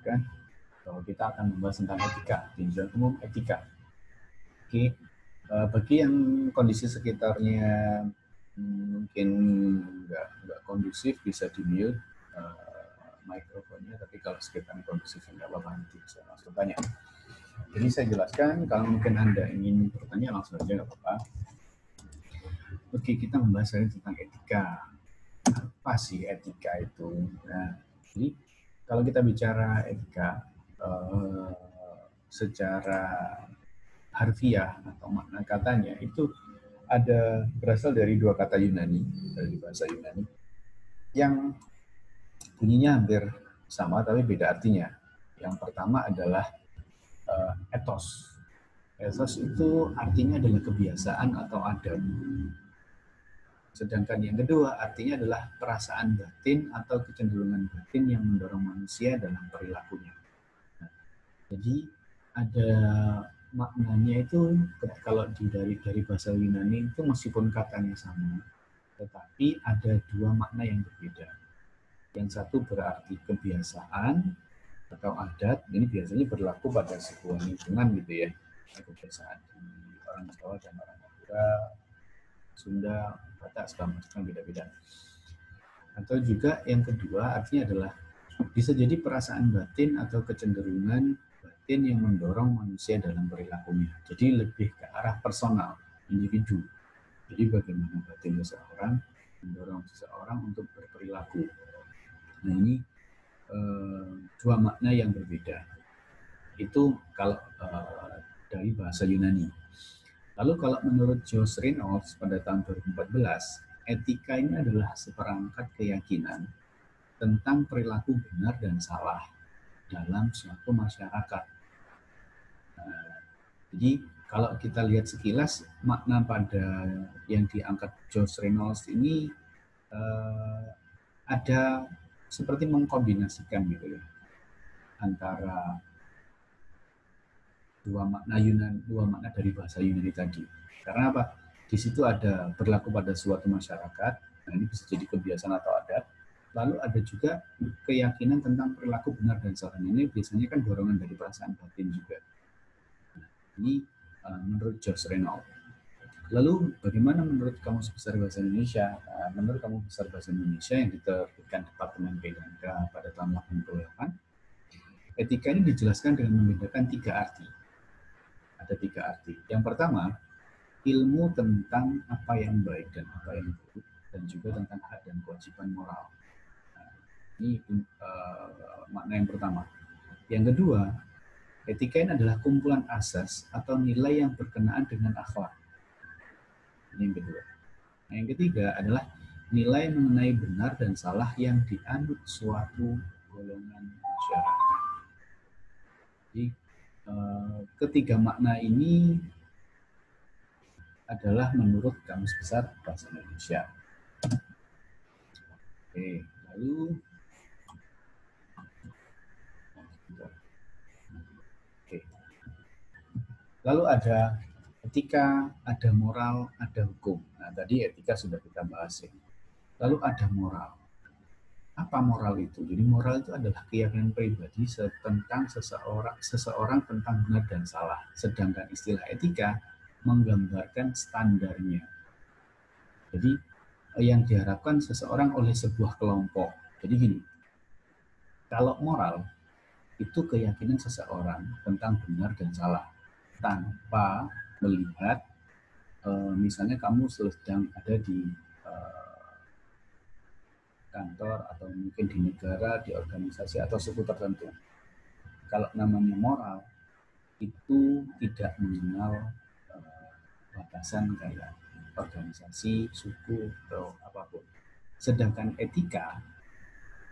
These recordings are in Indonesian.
kan bahwa kita akan membahas tentang etika, tinjauan umum etika. Oke, bagi yang kondisi sekitarnya mungkin nggak kondusif bisa di mute mikrofonnya, tapi kalau sekitarnya kondusif nggak apa-apa, nanti bisa langsung tanya. Jadi saya jelaskan, kalau mungkin Anda ingin bertanya langsung aja nggak apa-apa. Oke, kita membahas tentang etika. Apa sih etika itu? Nah, jadi kalau kita bicara etika secara harfiah atau makna katanya itu berasal dari dua kata Yunani, dari bahasa Yunani yang bunyinya hampir sama tapi beda artinya. Yang pertama adalah ethos. Ethos itu artinya adalah kebiasaan atau adat. Sedangkan yang kedua artinya adalah perasaan batin atau kecenderungan batin yang mendorong manusia dalam perilakunya. Nah, jadi ada maknanya itu kalau dari bahasa Yunani itu meskipun katanya sama, tetapi ada dua makna yang berbeda. Yang satu berarti kebiasaan atau adat, ini biasanya berlaku pada sebuah lingkungan gitu ya, kebiasaan di orang Jawa dan orang Madura, Sunda, Batak, segala macam beda-beda. Atau juga yang kedua artinya adalah bisa jadi perasaan batin atau kecenderungan batin yang mendorong manusia dalam perilakunya. Jadi lebih ke arah personal, individu. Jadi bagaimana batin seseorang mendorong seseorang untuk berperilaku. Nah ini dua makna yang berbeda. Itu kalau dari bahasa Yunani. Lalu kalau menurut Josh Reynolds pada tahun 2014, etika ini adalah seperangkat keyakinan tentang perilaku benar dan salah dalam suatu masyarakat. Jadi kalau kita lihat sekilas makna pada yang diangkat Josh Reynolds ini ada seperti mengkombinasikan gitu ya antara dua makna dari bahasa Yunani tadi. Karena apa? Di situ ada berlaku pada suatu masyarakat, nah ini bisa jadi kebiasaan atau adat. Lalu ada juga keyakinan tentang perilaku benar dan salah. Ini biasanya kan dorongan dari perasaan batin juga. Nah, ini menurut Josh Reynolds. Lalu bagaimana menurut Kamus Besar Bahasa Indonesia? Menurut Kamus Besar Bahasa Indonesia yang diterbitkan Departemen PDNK pada tahun 88, etika ini dijelaskan dengan membedakan tiga arti. Ada tiga arti. Yang pertama, ilmu tentang apa yang baik dan apa yang buruk, dan juga tentang hak dan kewajiban moral. Nah, ini makna yang pertama. Yang kedua, etika ini adalah kumpulan asas atau nilai yang berkenaan dengan akhlak. Ini yang kedua. Nah, yang ketiga adalah nilai mengenai benar dan salah yang dianut suatu golongan masyarakat. Jadi ketiga makna ini adalah menurut Kamus Besar Bahasa Indonesia. Oke, lalu ada etika, ada moral, ada hukum. Nah, tadi etika sudah kita bahas ya. Lalu ada moral. Apa moral itu? Jadi moral itu adalah keyakinan pribadi tentang seseorang tentang benar dan salah. Sedangkan istilah etika menggambarkan standarnya. Jadi yang diharapkan seseorang oleh sebuah kelompok. Jadi gini, kalau moral itu keyakinan seseorang tentang benar dan salah tanpa melihat misalnya kamu sedang ada di kantor atau mungkin di negara, di organisasi atau suku tertentu. Kalau namanya moral itu tidak mengenal batasan kayak organisasi, suku atau apapun. Sedangkan etika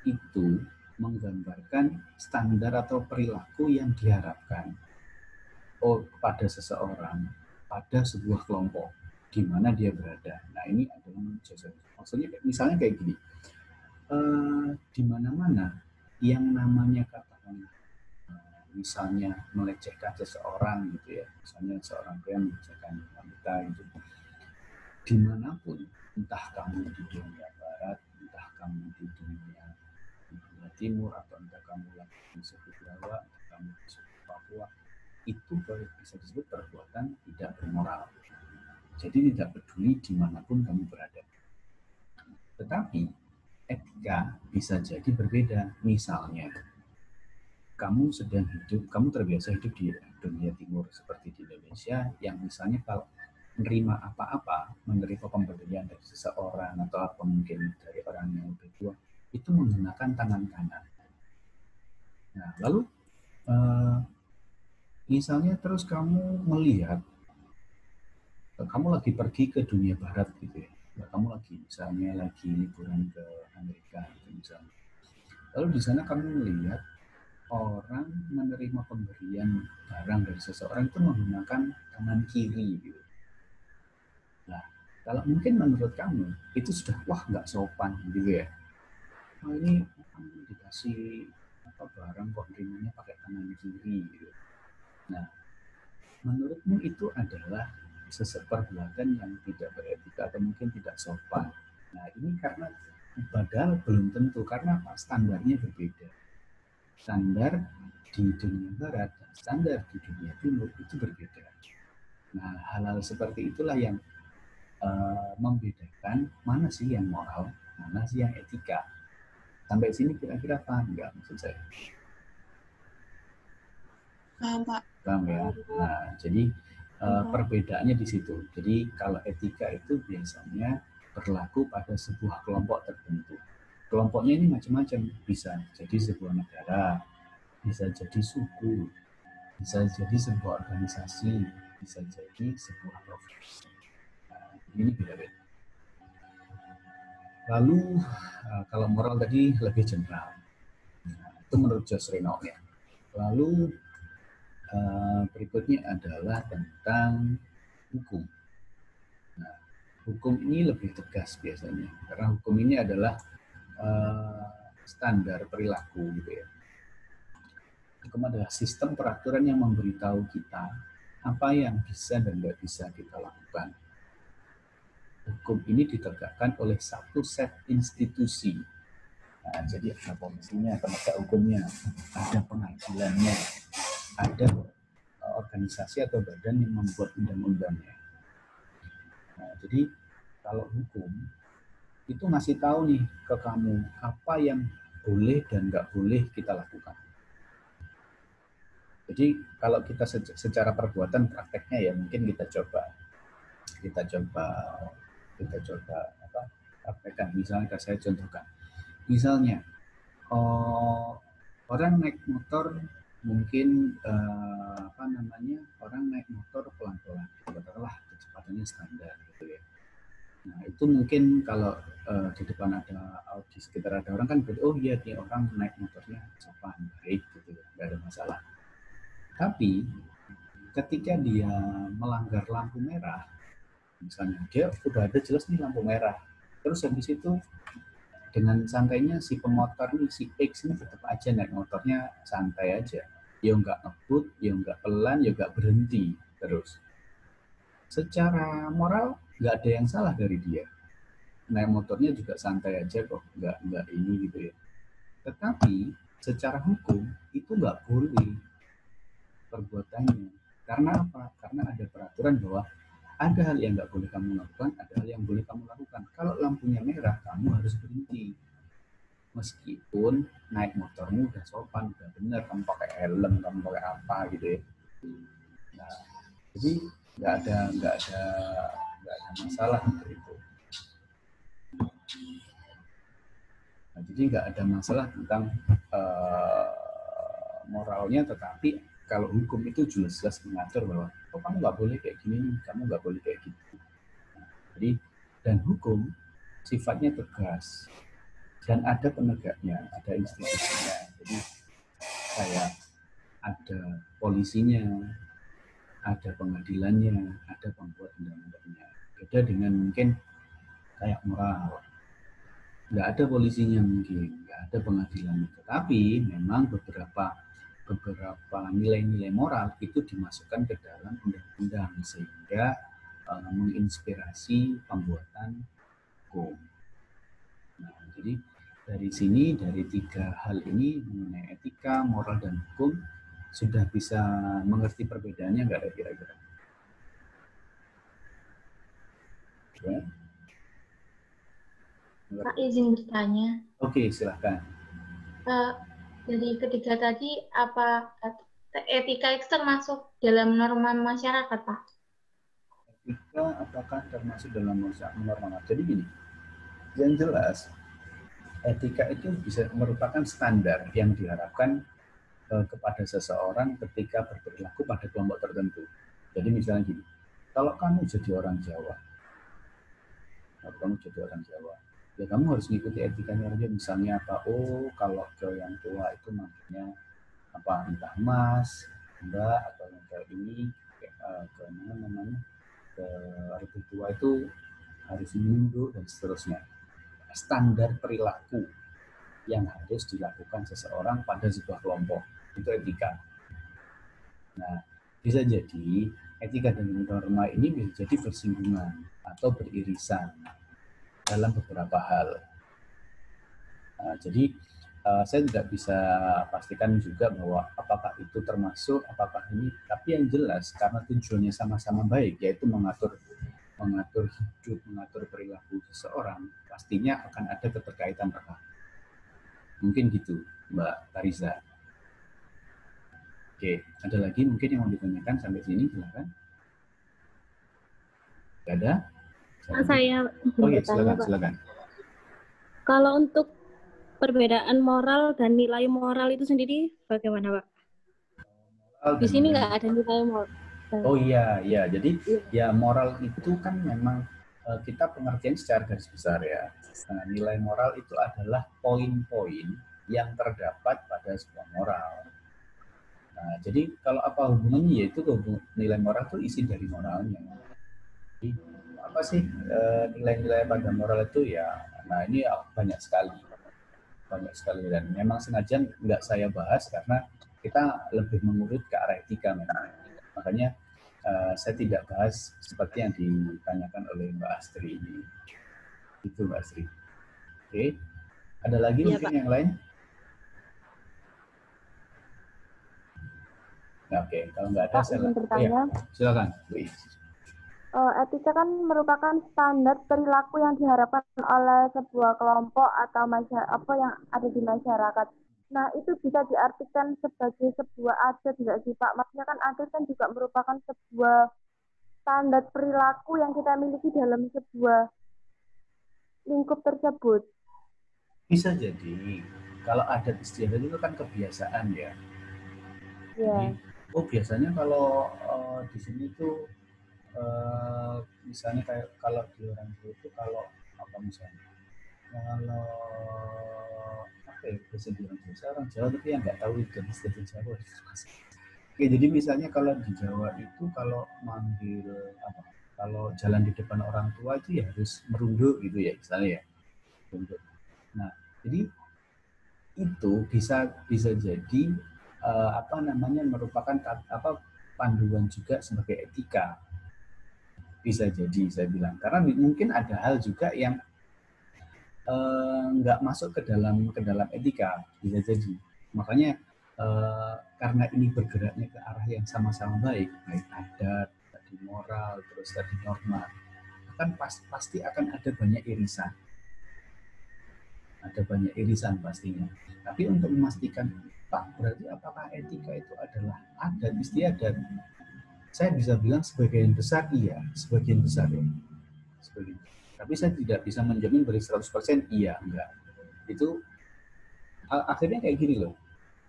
itu menggambarkan standar atau perilaku yang diharapkan pada seseorang, pada sebuah kelompok di mana dia berada. Nah ini adalah maksudnya misalnya kayak gini, di mana-mana yang namanya katakan misalnya melecehkan seseorang gitu ya, misalnya seorang pria melecehkan wanita itu, dimanapun, entah kamu di dunia barat, entah kamu di dunia timur, atau entah kamu di suku Jawa, kamu di suku Papua, itu bisa disebut perbuatan tidak bermoral. Jadi tidak peduli dimanapun kamu berada. Tetapi etika bisa jadi berbeda. Misalnya, kamu sedang hidup, kamu terbiasa hidup di dunia timur seperti di Indonesia, yang misalnya kalau menerima apa-apa, menerima pemberian dari seseorang atau apa mungkin dari orang yang lebih tua, itu menggunakan tangan kanan. Nah, lalu misalnya terus kamu melihat, kamu lagi pergi ke dunia barat gitu ya, kamu lagi misalnya lagi liburan ke Amerika gitu misalnya. Lalu di sana kamu melihat orang menerima pemberian barang dari seseorang itu menggunakan tangan kiri gitu. Nah, kalau mungkin menurut kamu itu sudah wah nggak sopan gitu ya. Oh, ini kamu dikasih apa barang kok nerimanya pakai tangan kiri gitu. Nah, menurutmu itu adalah perbuatan yang tidak beretika atau mungkin tidak sopan. Nah, ini karena padahal belum tentu karena apa? Standarnya berbeda. Standar di dunia barat dan standar di dunia timur itu berbeda. Nah, hal-hal seperti itulah yang membedakan mana sih yang moral, mana sih yang etika. Sampai sini kira-kira paham nggak maksud saya? Paham, Pak. Paham ya? Nah, jadi perbedaannya di situ. Jadi kalau etika itu biasanya berlaku pada sebuah kelompok tertentu. Kelompoknya ini macam-macam, bisa jadi sebuah negara, bisa jadi suku, bisa jadi sebuah organisasi, bisa jadi sebuah profesi. Nah, ini beda-beda. Lalu kalau moral tadi lebih general, nah, itu menurut Josh Renault ya. Lalu berikutnya adalah tentang hukum. Nah, hukum ini lebih tegas biasanya, karena hukum ini adalah standar perilaku gitu ya. Hukum adalah sistem peraturan yang memberitahu kita apa yang bisa dan tidak bisa kita lakukan. Hukum ini ditegakkan oleh satu set institusi. Nah, jadi ada polisinya, penegak hukumnya, ada pengadilannya, ada organisasi atau badan yang membuat undang-undangnya. Nah, jadi kalau hukum itu ngasih tahu nih ke kamu apa yang boleh dan nggak boleh kita lakukan. Jadi kalau kita secara perbuatan prakteknya ya mungkin kita coba apa praktekkan. Misalnya saya contohkan. Misalnya orang naik motor mungkin orang naik motor pelan-pelan, katakanlah kecepatannya standar gitu ya. Nah itu mungkin kalau di depan ada di sekitar ada orang kan oh iya dia orang naik motornya sopan baik gitu ya, nggak ada masalah. Tapi ketika dia melanggar lampu merah, misalnya dia udah ada jelas nih lampu merah, terus habis itu dengan santainya si pemotor nih, si X ini tetap aja naik motornya santai aja, ya nggak ngebut, ya nggak pelan, ya nggak berhenti terus. Secara moral nggak ada yang salah dari dia, naik motornya juga santai aja kok, nggak ini gitu ya. Tetapi secara hukum itu nggak boleh perbuatannya. Karena apa? Karena ada peraturan bahwa ada hal yang nggak boleh kamu lakukan, ada hal yang boleh kamu lakukan. Kalau lampunya merah, kamu harus berhenti. Meskipun naik motormu udah sopan, udah bener, kamu pakai helm, kamu pakai apa gitu ya. Nah, jadi nggak ada masalah untuk itu. Nah, jadi nggak ada masalah tentang moralnya, tetapi kalau hukum itu jelas-jelas mengatur bahwa oh kamu nggak boleh kayak gini nih, kamu nggak boleh kayak gitu. Nah, jadi dan hukum sifatnya tegas dan ada penegaknya, ada institusinya. Jadi kayak ada polisinya, ada pengadilannya, ada pembuat undang-undangnya. Beda dengan mungkin kayak moral, nggak ada polisinya mungkin, nggak ada pengadilan. Tapi memang beberapa nilai-nilai moral itu dimasukkan ke dalam undang-undang sehingga menginspirasi pembuatan hukum. Nah, jadi Dari sini, dari tiga hal ini mengenai etika, moral, dan hukum, sudah bisa mengerti perbedaannya nggak ada kira-kira? Ya. Pak izin bertanya. Oke, silahkan. Dari ketiga tadi, apa etika itu termasuk dalam norma masyarakat, Pak? Etika apakah termasuk dalam norma? Jadi gini, yang jelas etika itu bisa merupakan standar yang diharapkan kepada seseorang ketika berperilaku pada kelompok tertentu. Jadi misalnya gini, kalau kamu jadi orang Jawa, ya kamu harus mengikuti etikanya aja. Misalnya apa? Oh, kalau ke yang tua itu manggilnya apa? Entah Mas, Mbak, atau yang ke ini, ke mana namanya, ke lebih tua itu harus menunduk dan seterusnya. Standar perilaku yang harus dilakukan seseorang pada sebuah kelompok itu etika. Nah, bisa jadi etika dan norma ini bisa jadi bersinggungan atau beririsan dalam beberapa hal. Nah, jadi saya tidak bisa pastikan juga bahwa apakah itu termasuk, apakah ini, tapi yang jelas karena tujuannya sama-sama baik, yaitu mengatur hidup, mengatur perilaku seseorang, pastinya akan ada keterkaitan erat. Mungkin gitu, Mbak Tariza. Oke, ada lagi mungkin yang mau ditanyakan sampai sini, silakan. Tidak ada? Saya Oke, silakan, Pak. silakan. Kalau untuk perbedaan moral dan nilai moral itu sendiri bagaimana, Pak? Di sini nggak ada nilai moral. Oh iya, iya. Jadi ya moral itu kan memang kita pengertian secara garis besar ya. Nah, nilai moral itu adalah poin-poin yang terdapat pada sebuah moral. Nah, jadi kalau apa hubungannya, yaitu nilai moral itu isi dari moralnya. Jadi apa sih nilai-nilai pada moral itu ya? Nah ini banyak sekali dan memang sengaja nggak saya bahas karena kita lebih mengurut ke arah etika memang. Makanya saya tidak bahas seperti yang ditanyakan oleh Mbak Astri ini. Itu Mbak Astri. Oke, ada lagi ya, mungkin Pak, yang lain? Nah, oke, kalau nggak ada, saya bertanya. Ya, silakan. Etika kan merupakan standar perilaku yang diharapkan oleh sebuah kelompok atau masyarakat apa yang ada di masyarakat. Nah, itu bisa diartikan sebagai sebuah adat tidak sih, Pak? Maksudnya kan adat kan juga merupakan sebuah standar perilaku yang kita miliki dalam sebuah lingkup tersebut. Bisa jadi, kalau adat istiadat itu kan kebiasaan ya. Jadi, oh biasanya kalau di sini tuh misalnya kayak kalau di orang Jawa itu kalau apa misalnya kalau apa ya bahasa di orang Jawa, saya orang Jawa tapi yang nggak tahu itu istilah Jawa. Oke, jadi misalnya kalau di Jawa itu kalau manggil apa, kalau jalan di depan orang tua itu ya harus merunduk gitu ya misalnya ya. Nah, jadi itu bisa jadi apa namanya merupakan apa panduan juga sebagai etika. Bisa jadi saya bilang karena mungkin ada hal juga yang nggak masuk ke dalam etika, bisa jadi. Makanya karena ini bergeraknya ke arah yang sama-sama baik adat, tadi moral, terus tadi norma, kan pasti akan ada banyak irisan. Ada banyak irisan pastinya. Tapi untuk memastikan, Pak, berarti apakah etika itu adalah adat, istiadat? Saya bisa bilang sebagian besar iya, sebagian besar ya. Sebagian. Tapi saya tidak bisa menjamin dari 100% iya, enggak. Itu akhirnya kayak gini loh.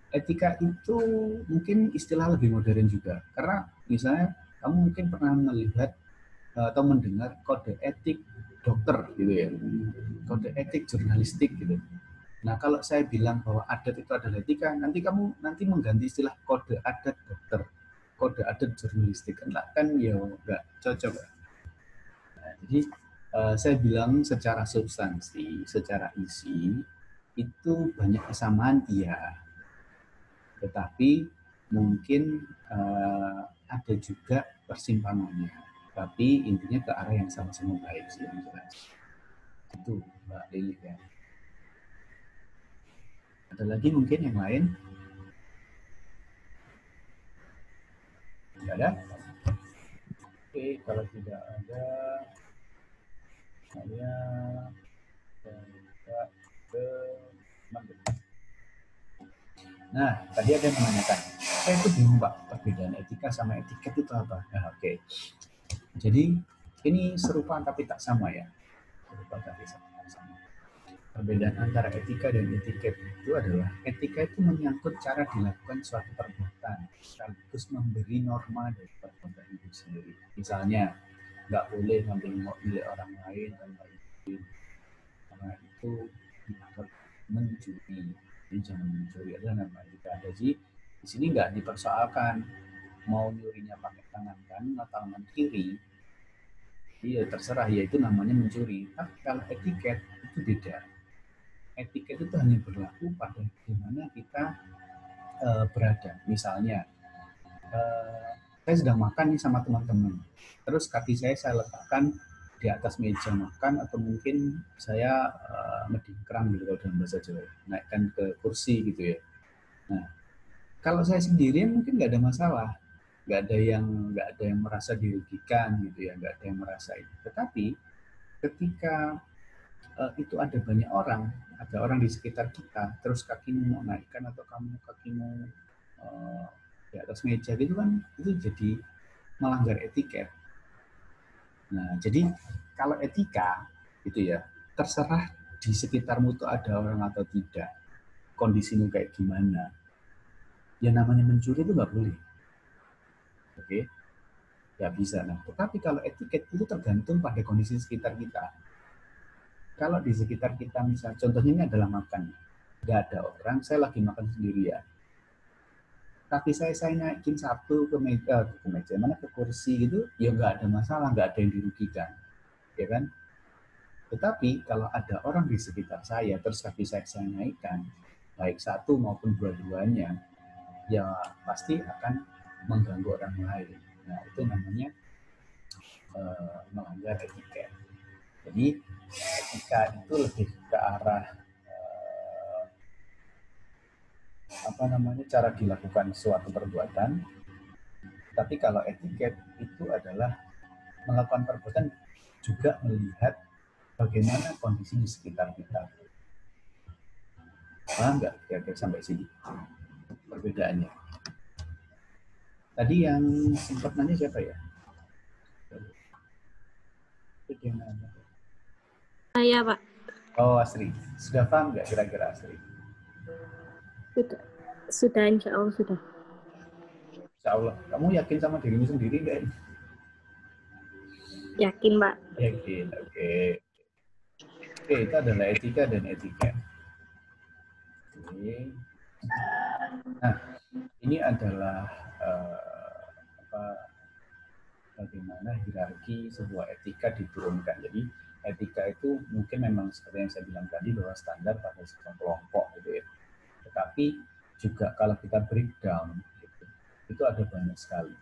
Etika itu mungkin istilah lebih modern juga. Karena misalnya kamu mungkin pernah melihat atau mendengar kode etik dokter gitu ya. Kode etik jurnalistik gitu. Nah, kalau saya bilang bahwa adat itu adalah etika, nanti mengganti istilah kode adat dokter, kode adat jurnalistik kan ya nggak cocok. Nah, jadi saya bilang secara substansi, secara isi itu banyak kesamaan iya, tetapi mungkin ada juga persimpangannya. Tapi intinya ke arah yang sama-sama baik sih yang jelas. Itu Mbak Lili ya. Ada lagi mungkin yang lain? Tidak ada? Oke, kalau tidak ada, saya coba ke teman-teman. Nah, tadi ada yang menanyakan, saya itu bingung Pak, perbedaan etika sama etiket itu apa? Nah, oke. Jadi ini serupa tapi tak sama ya. Serupa tapi tak sama. Perbedaan antara etika dan etiket itu adalah etika itu menyangkut cara dilakukan suatu perbuatan sekaligus memberi norma dari perbuatan itu sendiri. Misalnya, nggak boleh ngambil milik orang lain tanpa izin, karena itu dianggap mencuri. Jadi jangan mencuri, ada nama etika. Jadi di sini nggak dipersoalkan mau nyurinya pakai tangan kanan atau tangan kiri. Iya terserah, yaitu namanya mencuri. Tapi kalau etiket itu beda. Etiket itu hanya berlaku pada di mana kita berada. Misalnya, saya sedang makan nih sama teman-teman. Terus kaki saya letakkan di atas meja makan, atau mungkin saya ngedingkrang gitu kalau dalam bahasa Jawa, naikkan ke kursi gitu ya. Nah, kalau saya sendirian mungkin nggak ada masalah, nggak ada yang merasa dirugikan gitu ya, nggak ada yang merasa itu. Tetapi ketika itu ada banyak orang, ada orang di sekitar kita, terus kakimu mau naikkan atau kakimu di atas meja gitu kan, itu jadi melanggar etiket. Nah, jadi kalau etika gitu ya, terserah di sekitarmu itu ada orang atau tidak, kondisimu kayak gimana. Ya namanya mencuri itu nggak boleh. Oke? Ya bisa. Nah, tetapi kalau etiket itu tergantung pada kondisi sekitar kita. Kalau di sekitar kita, misalnya contohnya ini adalah makan, nggak ada orang, saya lagi makan sendirian. Kaki saya naikin satu ke meja mana ke kursi gitu, ya nggak ada masalah, nggak ada yang dirugikan, ya kan? Tetapi kalau ada orang di sekitar saya, terus kaki saya naikkan, baik satu maupun dua-duanya, ya pasti akan mengganggu orang lain. Nah itu namanya melanggar etiket. Jadi etika itu lebih ke arah cara dilakukan suatu perbuatan. Tapi kalau etiket itu adalah melakukan perbuatan juga melihat bagaimana kondisi di sekitar kita. Paham nggak kira-kira sampai sini perbedaannya? Tadi yang sempat nanya siapa ya? Saya Pak. Oh Asri, sudah paham nggak kira-kira Asri? Sudah insya Allah sudah. Insya Allah. Kamu yakin sama dirimu sendiri nggak? Yakin Pak. Yakin, oke. Oke, itu adalah etika dan etiket. Oke. Nah, ini adalah bagaimana hierarki sebuah etika diturunkan. Jadi etika itu mungkin memang seperti yang saya bilang tadi bahwa standar pada sebuah kelompok gitu ya. Tetapi juga kalau kita breakdown gitu, itu ada banyak sekali.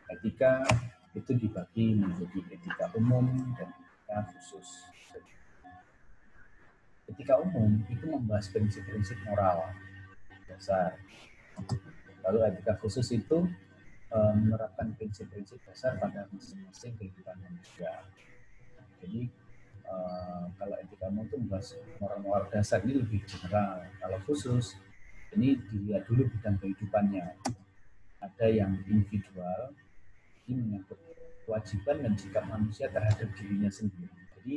Etika itu dibagi menjadi etika umum dan etika khusus. Etika umum itu membahas prinsip-prinsip moral dasar. Lalu etika khusus itu menerapkan prinsip-prinsip dasar pada masing-masing kehidupan manusia. Jadi kalau etika umum itu membahas moral-moral dasar, ini lebih general. Kalau khusus, ini dilihat dulu bidang kehidupannya. Ada yang individual, ini menyangkut kewajiban dan sikap manusia terhadap dirinya sendiri. Jadi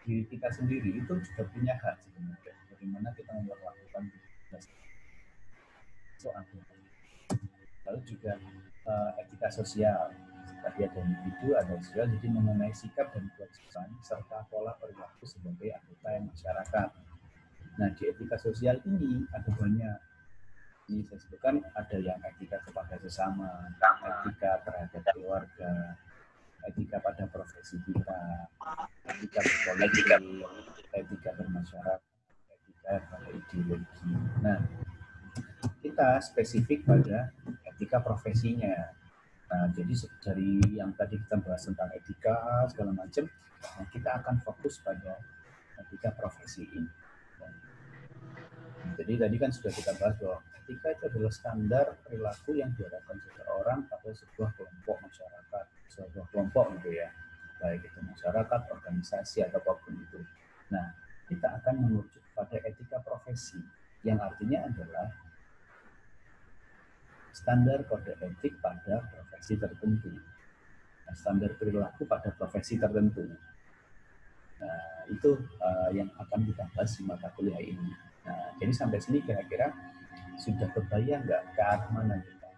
diri kita sendiri itu juga punya hak sebenarnya. Bagaimana kita memperlakukan diri itu ada. Lalu juga etika sosial. Tadi ada individu, ada sosial, jadi mengenai sikap dan kewajiban serta pola perilaku sebagai anggota masyarakat. Nah, di etika sosial ini ada banyak. Ini saya sebutkan ada yang etika kepada sesama, etika terhadap keluarga, etika pada profesi kita, etika berpolitik, etika bermasyarakat, etika pada ideologi. Nah, kita spesifik pada etika profesinya. Nah, jadi dari yang tadi kita bahas tentang etika segala macam, nah kita akan fokus pada etika profesi ini. Jadi tadi kan sudah kita bahas bahwa etika itu adalah standar perilaku yang diharapkan seseorang pada sebuah kelompok masyarakat, sebuah kelompok gitu ya, baik itu masyarakat, organisasi atau apapun itu. Nah, kita akan menuju pada etika profesi, yang artinya adalah standar kode etik pada profesi tertentu, standar perilaku pada profesi tertentu. Nah, itu yang akan kita bahas di mata kuliah ini. Nah, jadi sampai sini kira-kira sudah kebayang nggak ke arah mana kita?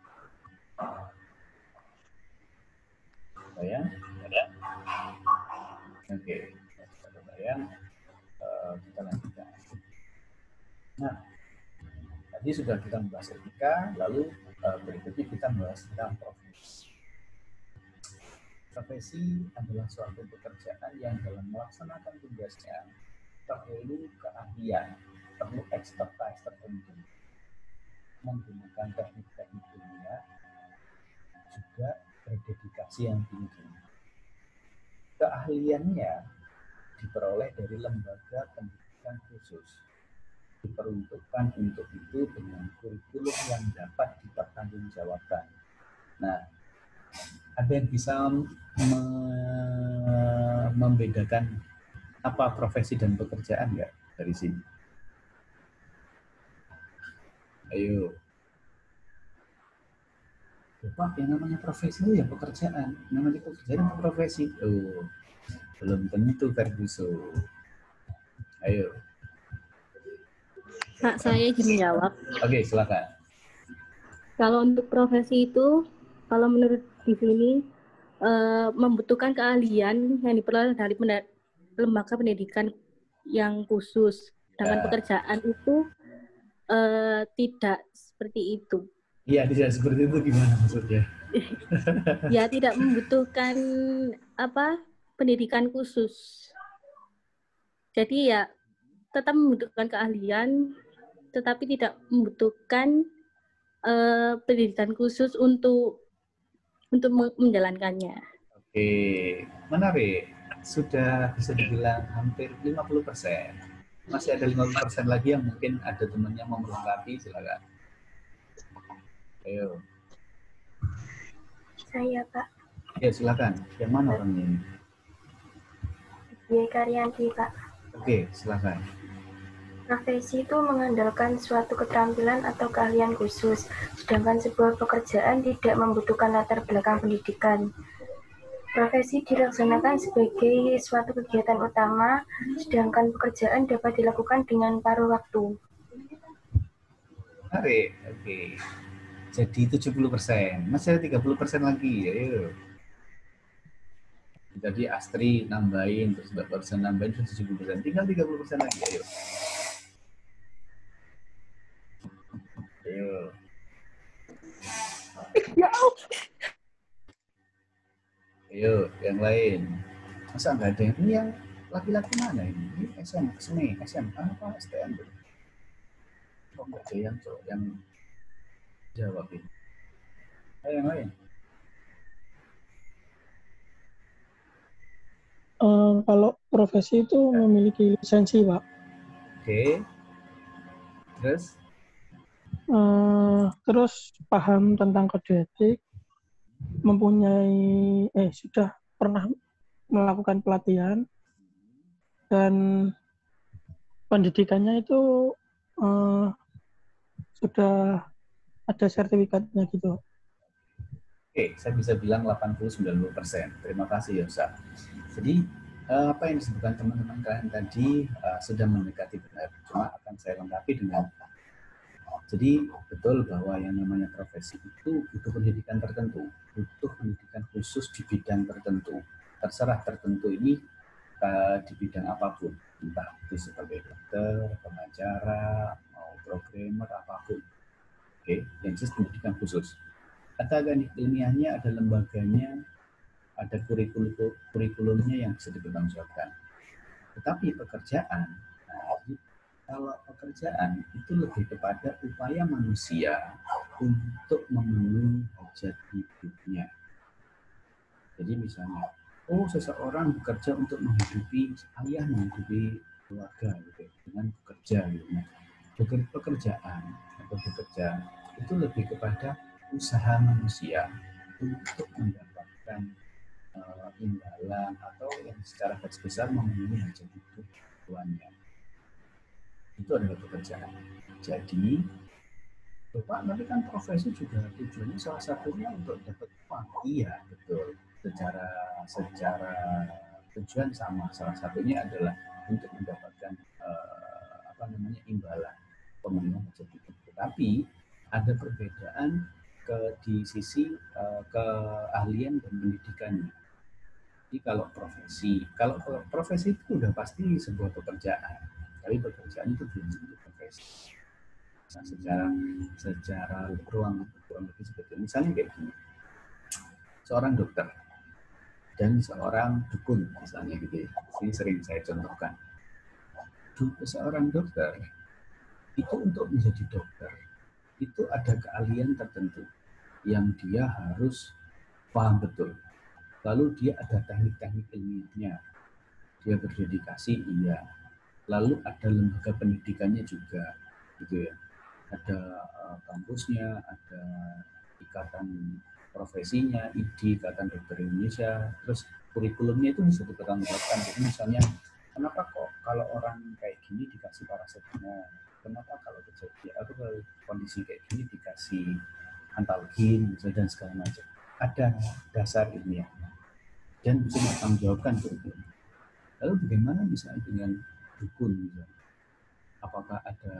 Kebayang? Oke, sudah kebayang. Kita lanjutkan. Nah, tadi sudah kita membahas etika, lalu berikutnya kita membahas tentang profesi. Profesi adalah suatu pekerjaan yang dalam melaksanakan tugasnya perlu keahlian, perlu expertise tertentu, menggunakan teknik-teknik ilmiah, juga berdedikasi yang tinggi. Keahliannya diperoleh dari lembaga pendidikan khusus, diperuntukkan untuk itu dengan kurikulum yang dapat dipertanggungjawabkan. Nah, ada yang bisa membedakan apa profesi dan pekerjaan nggak dari sini? Ayo. Pak, yang namanya profesi itu ya pekerjaan. Namanya pekerjaan itu profesi. Oh, belum tentu Ferguson. Ayo. Kak, saya izin menjawab. Oke, silakan. Kalau untuk profesi itu, kalau menurut di sini, membutuhkan keahlian yang diperoleh dari lembaga pendidikan yang khusus. Dengan pekerjaan itu tidak seperti itu. Iya, tidak seperti itu gimana maksudnya? Ya, tidak membutuhkan pendidikan khusus. Jadi ya tetap membutuhkan keahlian, tetapi tidak membutuhkan pendidikan khusus untuk menjalankannya. Oke, menarik. Sudah bisa dibilang hampir 50%. Masih ada 50% lagi yang mungkin ada temannya mau melengkapi, silakan. Ayo. Saya, Pak. Ya, silakan. Yang mana orangnya ini? Karyanti, Pak. Oke, silakan. Profesi itu mengandalkan suatu keterampilan atau keahlian khusus, sedangkan sebuah pekerjaan tidak membutuhkan latar belakang pendidikan. Profesi dilaksanakan sebagai suatu kegiatan utama, sedangkan pekerjaan dapat dilakukan dengan paruh waktu. Menarik, oke. Jadi 70%, masih ada 30% lagi, ayo. Jadi Astri nambahin, terus Mbak Barsen nambahin, terus 70%. Tinggal 30% lagi, ayo. Ayo. Ayo, yang lain. Masa nggak ada ini yang laki-laki mana ini? Ini SMA, apa, STM? Kok nggak ada yang cowok yang jawab ini? Ayo, yang lain. Kalau profesi itu memiliki lisensi, Pak. Oke. Terus? Terus paham tentang kode etik, sudah pernah melakukan pelatihan, dan pendidikannya itu sudah ada sertifikatnya gitu. Oke, saya bisa bilang 80-90%. Terima kasih, Yosa. Jadi, apa yang disebutkan teman-teman kalian tadi sudah mendekati benar. Cuma akan saya lengkapi dengan jadi, betul bahwa yang namanya profesi itu butuh pendidikan tertentu. Butuh pendidikan khusus di bidang tertentu. Terserah tertentu ini di bidang apapun. Entah itu sebagai dokter, pengacara, mau programmer, apapun. Oke, yang jelas pendidikan khusus. Ada teknik ilmiahnya, ada lembaganya, ada kurikulumnya yang bisa dipertanggungjawabkan. Tetapi pekerjaan, kalau pekerjaan itu lebih kepada upaya manusia untuk memenuhi hajat hidupnya. Jadi misalnya, seseorang bekerja untuk menghidupi ayah, menghidupi keluarga gitu, dengan bekerja gitu. pekerjaan atau bekerja itu lebih kepada usaha manusia untuk mendapatkan imbalan atau yang secara garis besar memenuhi hajat hidup tuannya. Itu adalah pekerjaan. Jadi, Bapak, tapi kan profesi juga tujuannya salah satunya untuk dapat uang. Iya, betul. Secara tujuan sama. Salah satunya adalah untuk mendapatkan imbalan pemenuhan hajat hidup. Tetapi ada perbedaan di sisi keahlian dan pendidikannya. Jadi kalau profesi itu udah pasti sebuah pekerjaan, tapi pekerjaan itu belum tentu profesi. Nah, secara kurang lebih seperti ini. Misalnya kayak gini, seorang dokter dan seorang dukun misalnya gitu ya. Ini sering saya contohkan. Seorang dokter itu untuk menjadi dokter itu ada keahlian tertentu yang dia harus paham betul. Lalu dia ada teknik-teknik ilmiahnya, dia berdedikasi, iya. Lalu ada lembaga pendidikannya juga, gitu ya. Ada kampusnya, ada ikatan profesinya, ID, Ikatan Dokter Indonesia, terus kurikulumnya itu bisa dipertanggungjawabkan. Jadi misalnya, kenapa kok kalau orang kayak gini dikasih paracetamol? Kenapa kalau kondisi kayak gini dikasih antalgin dan segala macam? Ada dasar ilmiah dan bisa dipertanggungjawabkan kurikulum. Lalu bagaimana misalnya dengan dukun misalnya? Apakah ada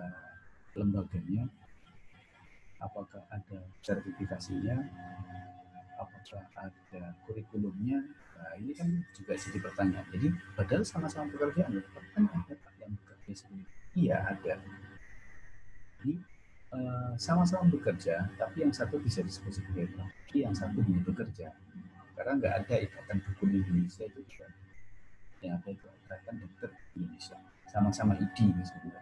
lembaganya? Apakah ada sertifikasinya? Apakah ada kurikulumnya? Nah, ini kan juga jadi pertanyaan. Jadi padahal sama-sama pekerjaan, kan ada yang bekerja sendiri. Iya ada. Jadi sama-sama bekerja, tapi yang satu bisa disebut sebagai profesi, yang satu hanya bekerja. Karena nggak ada ikatan dukun Indonesia itu juga. Yang ada itu ikatan dokter Indonesia. Sama-sama ID misalnya.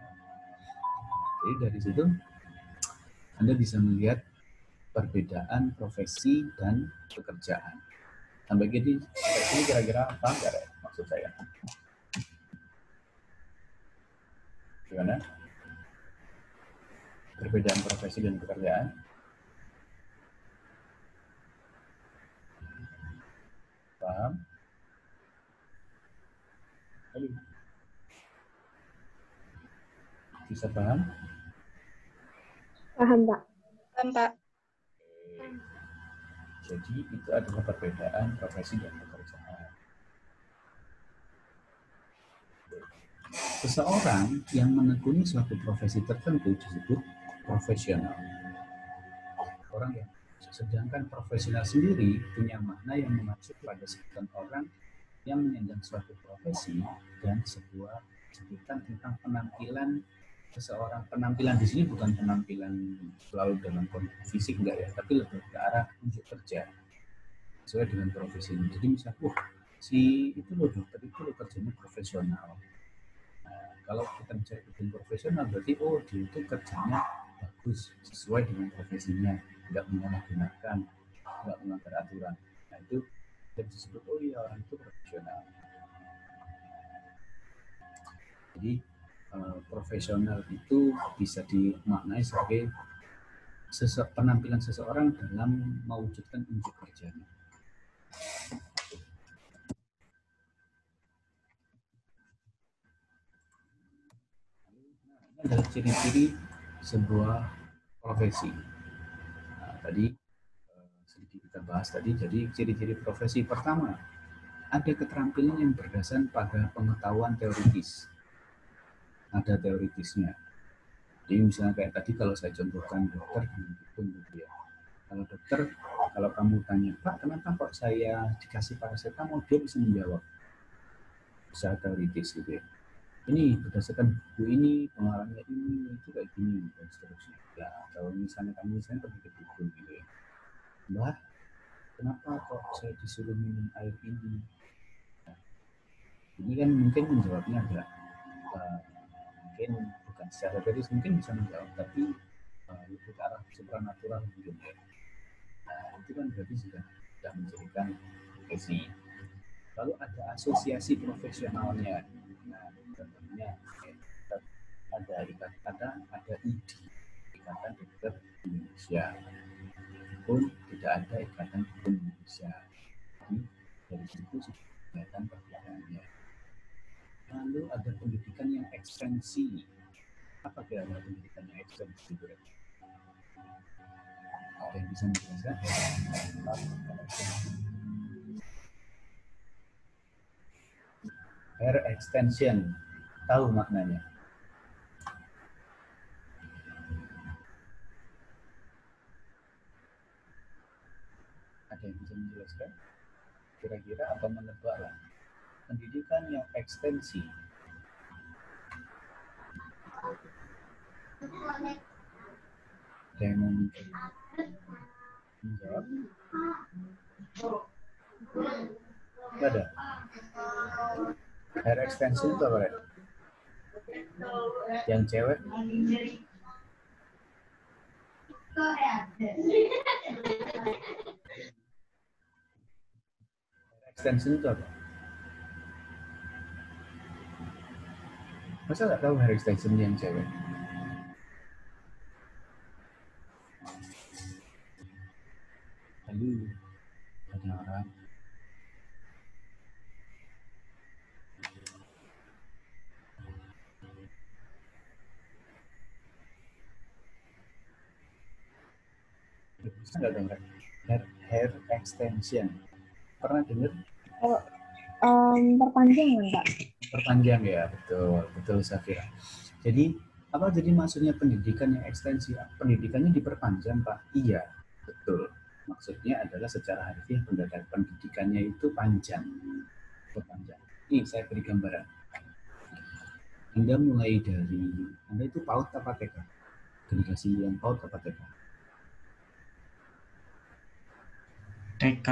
Jadi dari situ Anda bisa melihat perbedaan profesi dan pekerjaan. Sampai gini kira-kira apa enggak ya maksud saya? Gimana? Perbedaan profesi dan pekerjaan? Paham? Halo? Bisa paham? Paham, Pak. Paham, Pak. Jadi itu adalah perbedaan profesi dan pekerjaan. Seseorang yang menekuni suatu profesi tertentu disebut profesional. Orang yang sedangkan profesional sendiri punya makna yang mengacu pada sebutan orang yang menyandang suatu profesi dan sebuah sebutan tentang penampilan seseorang. Penampilan di sini bukan penampilan selalu dalam kondisi fisik enggak ya, tapi lebih ke arah unjuk kerja sesuai dengan profesinya. Jadi misalnya, si itu loh dokter itu loh kerjanya profesional. Nah, kalau kita bicara kerja profesional berarti dia itu kerjanya bagus sesuai dengan profesinya, tidak menyalahgunakan, tidak melanggar aturan. Nah itu disebut orang itu profesional. Jadi profesional itu bisa dimaknai sebagai penampilan seseorang dalam mewujudkan unjuk kerjanya. Ini adalah ciri-ciri sebuah profesi. Nah, tadi sedikit kita bahas tadi. Jadi ciri-ciri profesi pertama, ada keterampilan yang berdasarkan pada pengetahuan teoritis. Ada teoritisnya. Jadi misalnya kayak tadi kalau saya contohkan dokter dengan dukun gitu ya. Kalau dokter, kalau kamu tanya, Pak, kenapa kok saya dikasih paracetamol, dia bisa menjawab secara teoritis gitu ya. Ini berdasarkan buku ini, pengalamannya ini, itu kayak gini dan seterusnya. Ya, kalau misalnya kamu pergi ke dukun gitu ya. Mbak, kenapa kok saya disuruh minum air ini? Nah, ini kan mungkin menjawabnya agak mungkin bukan secara teoritis, mungkin bisa menjawab, tapi lebih ke arah supranatural mungkin ya. Nah, itu kan berarti sudah menjadikan profesi. Lalu ada asosiasi profesionalnya. Nah, contohnya ada ID, Ikatan Dokter Indonesia, pun tidak ada Ikatan Dokter Indonesia. Jadi dari situ sudah kelihatan perbedaannya. Lalu ada pendidikan yang ekstensi. Apa kira-kira pendidikan yang ekstensi? Ada yang bisa menjelaskan? Higher extension, tahu maknanya? Ada yang bisa menjelaskan? Kira-kira atau menebak lah. Pendidikan yang ekstensi. Ada yang mau menjawab? Tidak ada. Higher extension itu apa? Yang cewek? Extension itu apa? Masa nggak tahu hair extension yang cewek? Lalu ada orang bisa nggak dengar hair extension? Pernah dengar? Perpanjang enggak? Perpanjang ya, betul Safira. Jadi apa jadi maksudnya pendidikan yang ekstensi? Pendidikannya diperpanjang, Pak? Iya, betul. Maksudnya adalah secara harfiah pendidikannya itu panjang, perpanjang. Ini saya beri gambaran. Anda mulai dari, Anda itu PAUD apa TK? Generasi yang PAUD apa TK? TK.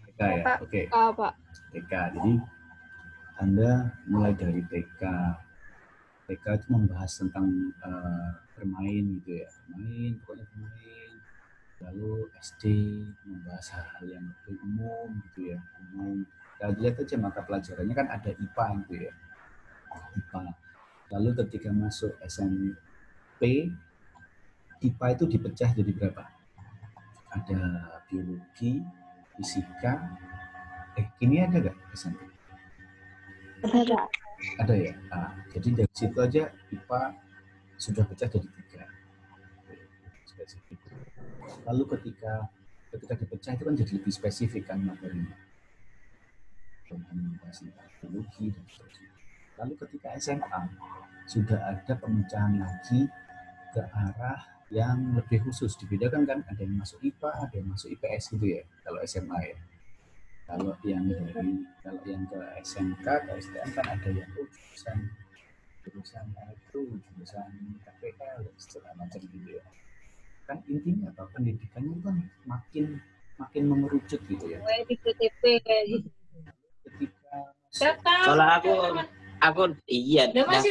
TK ya, oke. Pak. TK, jadi Anda mulai dari TK. TK itu membahas tentang bermain gitu ya, pokoknya bermain. Lalu SD membahas hal-hal yang lebih umum gitu ya, umum. Kita lihat aja mata pelajarannya kan ada IPA gitu ya, IPA. Lalu ketika masuk SMP, IPA itu dipecah jadi berapa? Ada biologi, fisika, kimia ada nggak SMP? Ada ya. Nah, jadi dari situ aja IPA sudah pecah jadi 3. Spesifik. Lalu ketika dipecah itu kan jadi lebih spesifik kan materinya. Biologi dan sebagainya. Lalu ketika SMA sudah ada pemecahan lagi ke arah yang lebih khusus, dibedakan kan, ada yang masuk IPA, ada yang masuk IPS gitu ya kalau SMA ya. Kalau yang ke SMK, ke STM kan ada yang jurusan itu, jurusan KPL dan segala macam gitu ya. Kan intinya apa? Pendidikannya kan makin mengerucut gitu ya. Ketika kalau aku iya daftar.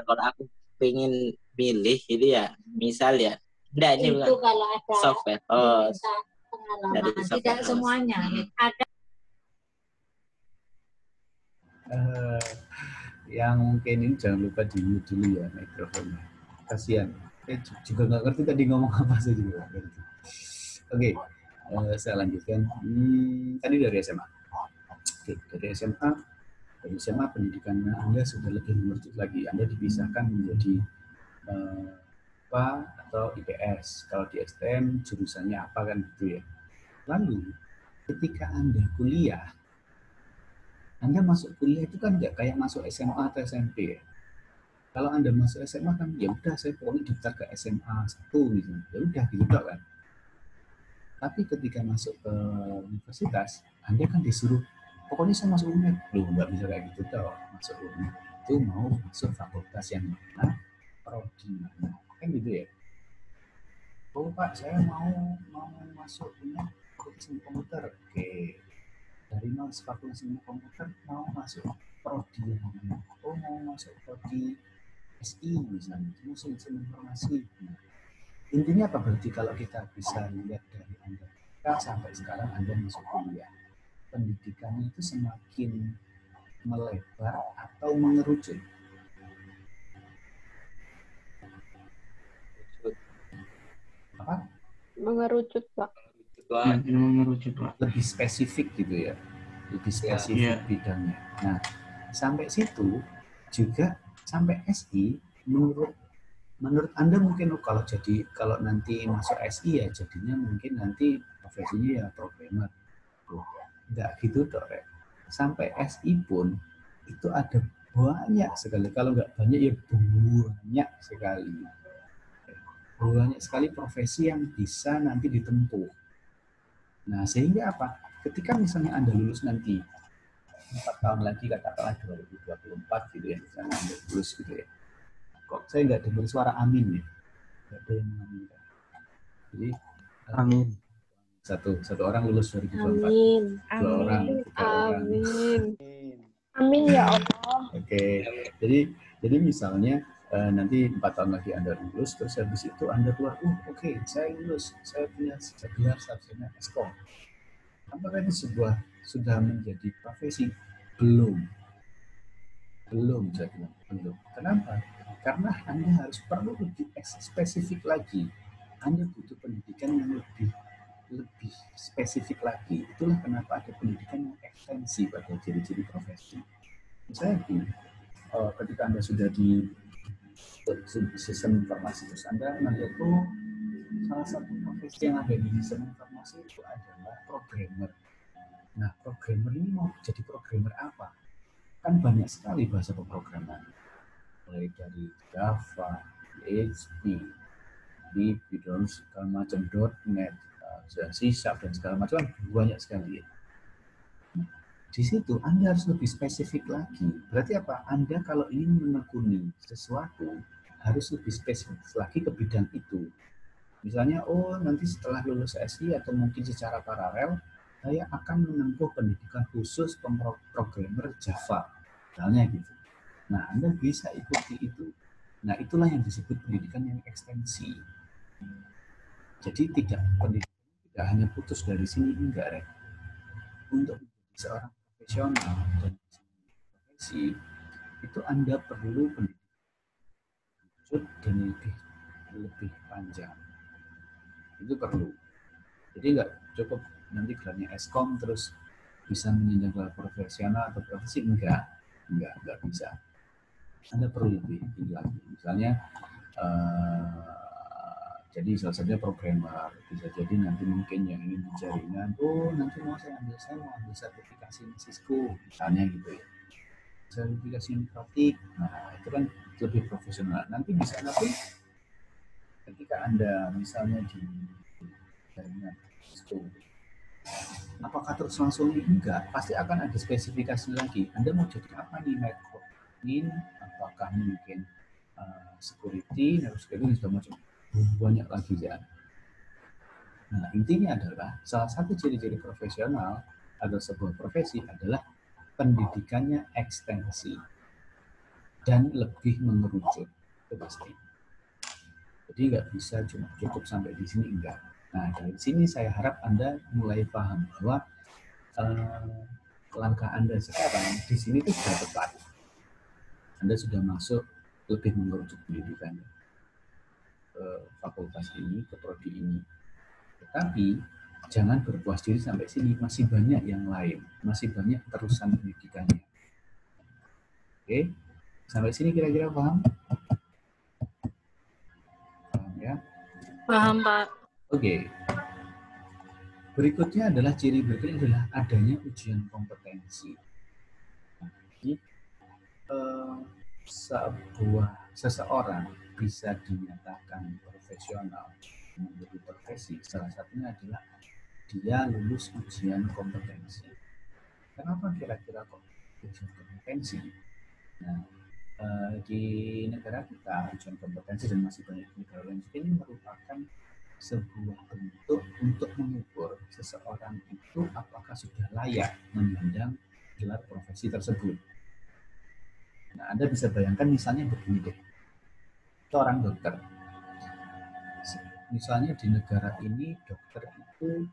Kalau aku pengen milih gitu ya, misal ya, enggak ini bukan kalau ada software dari software tidak semuanya ada. Yang mungkin ini jangan lupa di mute dulu ya mikrofonnya. Kasihan. Juga nggak ngerti tadi ngomong apa saya juga nggak ngerti. Oke, saya lanjutkan. Tadi dari SMA. Oke, dari SMA pendidikan Anda sudah lebih mengerucut lagi. Anda dipisahkan menjadi IPA atau IPS. Kalau di STM jurusannya apa kan gitu ya. Lalu ketika Anda kuliah, Anda masuk kuliah itu kan nggak kayak masuk SMA atau SMP ya. Kalau Anda masuk SMA kan ya udah saya pokoknya daftar ke SMA 1 gitu. Ya udah gitu kan. Tapi ketika masuk ke universitas, Anda kan disuruh pokoknya saya masuk UNED. Loh, nggak bisa kayak gitu toh. Masuk UNED itu mau masuk fakultas yang mana, prodi mana. Kan gitu ya. Oh Pak, saya mau masuk UNED fakultas ilmu komputer. Oke. Dari fakultas ilmu komputer mau masuk prodi yang mana? Oh mau masuk prodi SI misalnya, sistem informasi. Nah, intinya apa berarti kalau kita bisa lihat dari Anda sampai sekarang Anda masuk kuliah, pendidikannya itu semakin melebar atau mengerucut? apa? Mengerucut, Pak. Ya, mengerucut, Pak. Lebih spesifik gitu ya, lebih spesifik bidangnya. Nah, sampai situ juga sampai SI, menurut Anda mungkin kalau nanti masuk SI ya jadinya mungkin nanti profesinya ya programmer. Enggak gitu dok. Sampai SI pun itu ada banyak sekali, kalau nggak banyak ya banyak sekali. Banyak sekali profesi yang bisa nanti ditempuh. Nah, sehingga apa? Ketika misalnya Anda lulus nanti 4 tahun lagi, katakanlah 2024 gitu ya, misalnya Anda lulus gitu ya. Kok saya nggak dengar suara amin ya? Nggak ada yang mengaminkan. Jadi, Amin. Satu orang lulus 2024. Amin. Dua orang, tiga orang. Amin. Amin ya Allah. Oke. Jadi misalnya nanti 4 tahun lagi Anda lulus, terus habis itu Anda keluar, oke, saya lulus, saya punya gelar sarjana Eskom. Apakah itu sudah menjadi profesi? Belum, saya bilang belum. Kenapa? Karena Anda harus perlu lebih spesifik lagi. Anda butuh pendidikan yang lebih spesifik lagi. Itulah kenapa ada pendidikan yang ekstensi pada ciri-ciri profesi. Misalnya gini, ketika Anda sudah di sistem informasi, terus Anda menentu salah satu profesi yang ada di sistem informasi itu adalah programmer. Nah, programmer ini mau jadi programmer apa? Kan banyak sekali bahasa pemrograman, mulai dari Java, PHP, dan segala macam .NET, C# dan segala macam, banyak sekali. Nah, di situ Anda harus lebih spesifik lagi. Berarti apa? Anda kalau ingin menekuni sesuatu harus lebih spesifik lagi ke bidang itu. Misalnya, nanti setelah lulus SI atau mungkin secara paralel, saya akan menempuh pendidikan khusus programmer Java, misalnya gitu. Nah, Anda bisa ikuti itu. Nah, itulah yang disebut pendidikan yang ekstensi. Jadi pendidikan tidak hanya putus dari sini, enggak, Rek. Untuk menjadi seorang profesional dan profesi, itu Anda perlu pendidikan dan lebih panjang. Itu perlu. Jadi enggak cukup nanti gelarnya Eskom terus bisa menjenjang gelar profesional atau profesi, enggak bisa. Anda perlu lebih tinggi lagi. Misalnya jadi salah satunya programmer, bisa jadi nanti mungkin yang ingin jaringan, nanti saya mau ambil sertifikasi Cisco, misalnya gitu ya. Sertifikasi informatik, nah itu kan lebih profesional. Nanti bisa nanti ketika Anda misalnya di jaringan Cisco, apakah terus langsung enggak? Pasti akan ada spesifikasi lagi. Anda mau jadi apa nih, network admin, apakah mungkin security, security segala macam, banyak lagi ya. Nah, intinya adalah salah satu ciri-ciri profesional atau sebuah profesi adalah pendidikannya ekstensi dan lebih mengerucut, itu pasti. Jadi nggak bisa cuma cukup sampai di sini, enggak. Nah, dari sini saya harap Anda mulai paham bahwa langkah Anda sekarang di sini itu sudah tepat. Anda sudah masuk lebih mengerucut pendidikannya ke fakultas ini, ke prodi ini. Tetapi jangan berpuas diri sampai sini, masih banyak yang lain, masih banyak terusan pendidikannya. Oke, sampai sini kira-kira paham? Paham ya? Paham, Pak. Oke. Berikutnya adalah adanya ujian kompetensi. Jadi seseorang bisa dinyatakan profesional menjadi profesi, salah satunya adalah dia lulus ujian kompetensi. Kenapa kira-kira kok ujian kompetensi? Nah, di negara kita ujian kompetensi dan masih banyak negara lain ini merupakan sebuah bentuk untuk mengukur seseorang itu apakah sudah layak menyandang gelar profesi tersebut. Nah, Anda bisa bayangkan misalnya begini deh, seorang dokter. Misalnya di negara ini dokter itu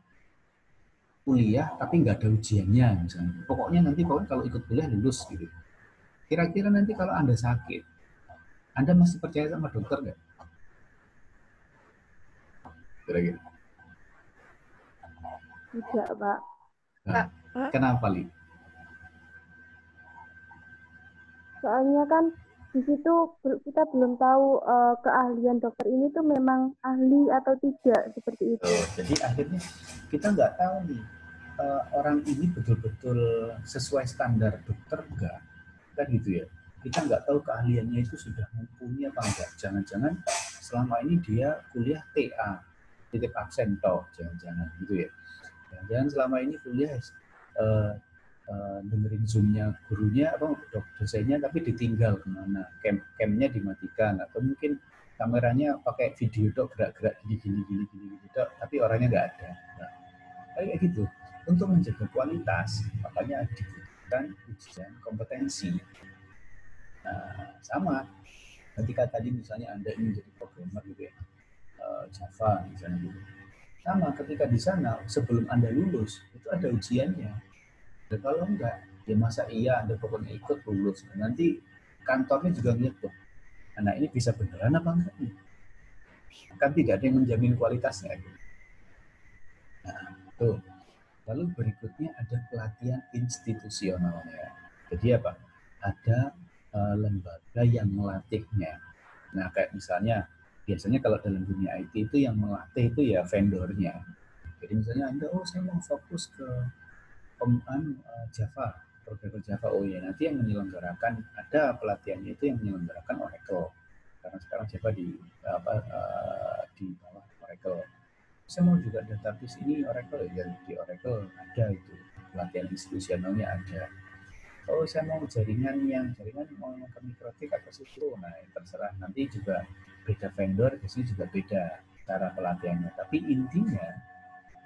kuliah tapi nggak ada ujiannya misalnya. Pokoknya kalau ikut kuliah lulus gitu. Kira-kira nanti kalau Anda sakit, Anda masih percaya sama dokter nggak? Kira-kira. Tidak, Pak. Nah, kenapa, Li? Soalnya kan di situ kita belum tahu keahlian dokter ini tuh memang ahli atau tidak, seperti itu. Jadi akhirnya kita nggak tahu nih orang ini betul-betul sesuai standar dokter enggak, kan gitu ya. Kita nggak tahu keahliannya itu sudah mumpuni apa enggak. Jangan-jangan selama ini dia kuliah TA, titip absen toh, jangan-jangan gitu ya. Jangan-jangan selama ini kuliah dengerin zoomnya gurunya atau dosennya tapi ditinggal kemana, camnya dimatikan, atau mungkin kameranya pakai video dok gerak-gerak gini dok, tapi orangnya nggak ada. Nah, kayak gitu. Untuk menjaga kualitas, makanya dibutuhkan ujian kompetensi. Nah, sama ketika tadi misalnya Anda ingin jadi programmer gitu ya, Java misalnya gitu. Sama ketika di sana sebelum Anda lulus itu ada ujiannya. Dan kalau enggak, ya masa iya Anda pokoknya ikut lulus. Nanti kantornya juga ngeliat tuh, anak ini bisa beneran apa enggak nih? Kan tidak ada yang menjamin kualitasnya. Nah, tuh. Lalu berikutnya ada pelatihan institusionalnya. Jadi apa? Ada lembaga yang melatihnya. Nah, kayak misalnya, biasanya kalau dalam dunia IT itu yang melatih itu ya vendornya. Jadi misalnya Anda, saya mau fokus ke Java, programmer Java. Oh ya, nanti yang menyelenggarakan, ada pelatihannya itu yang menyelenggarakan Oracle. Karena sekarang Java di bawah Oracle. Saya mau juga database ini Oracle, ya di Oracle ada itu pelatihan institusionalnya ada. Oh, saya mau jaringan mau ke mikrotik atau situ, nah terserah, nanti juga beda vendor, biasanya juga beda cara pelatihannya, tapi intinya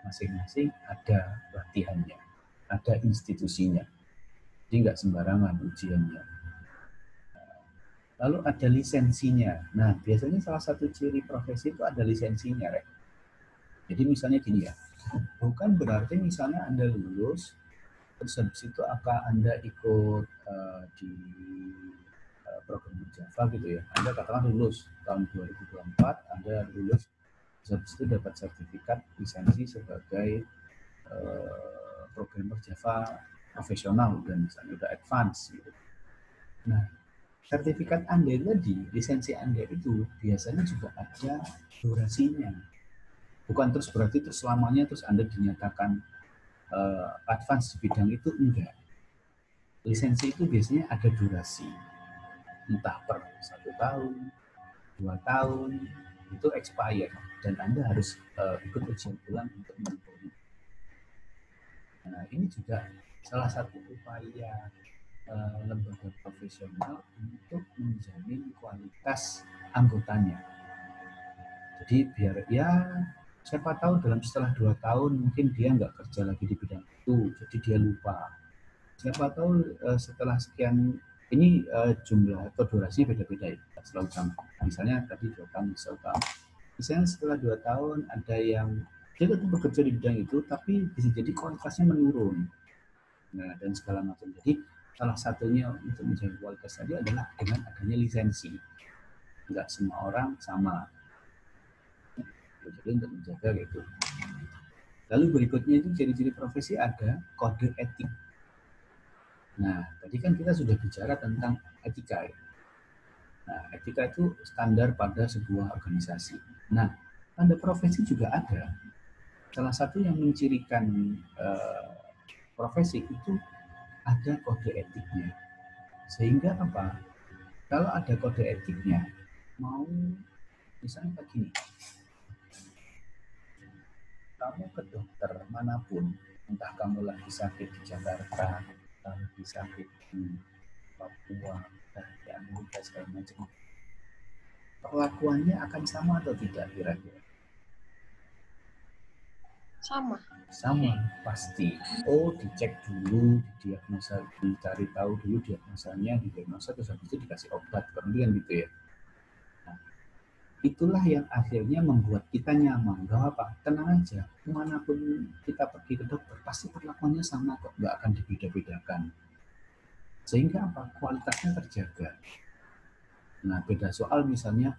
masing-masing ada pelatihannya, ada institusinya, jadi nggak sembarangan ujiannya. Lalu ada lisensinya. Nah, biasanya salah satu ciri profesi itu ada lisensinya, Rek. Jadi misalnya gini ya, bukan berarti misalnya Anda lulus, terus habis itu Anda ikut di program Java gitu ya. Anda katakan lulus tahun 2024, Anda lulus, terus habis itu dapat sertifikat lisensi sebagai programmer Java profesional, dan misalnya udah advance gitu. Nah, sertifikat Anda tadi, lisensi Anda itu biasanya juga ada durasinya. Bukan terus berarti terus selamanya terus Anda dinyatakan advance di bidang itu, enggak. Lisensi itu biasanya ada durasi, entah per 1 tahun, 2 tahun, itu expire, dan Anda harus ikut ujian ulang untuk menempuhnya. Nah, ini juga salah satu upaya lembaga profesional untuk menjamin kualitas anggotanya. Jadi biar ya siapa tahu setelah 2 tahun mungkin dia nggak kerja lagi di bidang itu, jadi dia lupa. Siapa tahu setelah sekian ini jumlah atau durasi beda-beda ya, selalu sama. Misalnya tadi 2 tahun, misalnya setelah 2 tahun ada yang dia tetap bekerja di bidang itu, tapi bisa jadi kualitasnya menurun. Nah, dan segala macam. Jadi salah satunya untuk menjaga kualitas tadi adalah dengan adanya lisensi. Nggak semua orang sama. Jadi untuk menjaga gitu. Lalu berikutnya itu ciri-ciri profesi ada kode etik. Nah, tadi kan kita sudah bicara tentang etika ya. Nah, etika itu standar pada sebuah organisasi. Nah, tanda profesi juga ada. Salah satu yang mencirikan profesi itu ada kode etiknya. Sehingga apa? Kalau ada kode etiknya, mau misalnya begini, kamu ke dokter manapun, entah kamu lagi sakit di Jakarta, lagi sakit di Papua, di Amerika segala macam, perlakuannya akan sama atau tidak kira-kira? Sama. Sama, pasti. Oh, dicek dulu, didiagnosa, dicari tahu dulu diagnosanya, didiagnosa, terus habis itu dikasih obat, kemudian gitu ya. Nah, itulah yang akhirnya membuat kita nyaman, bahwa apa? Tenang aja, kemanapun kita pergi ke dokter, pasti perlakuannya sama kok, nggak akan dibeda-bedakan. Sehingga apa? Kualitasnya terjaga. Nah, beda soal misalnya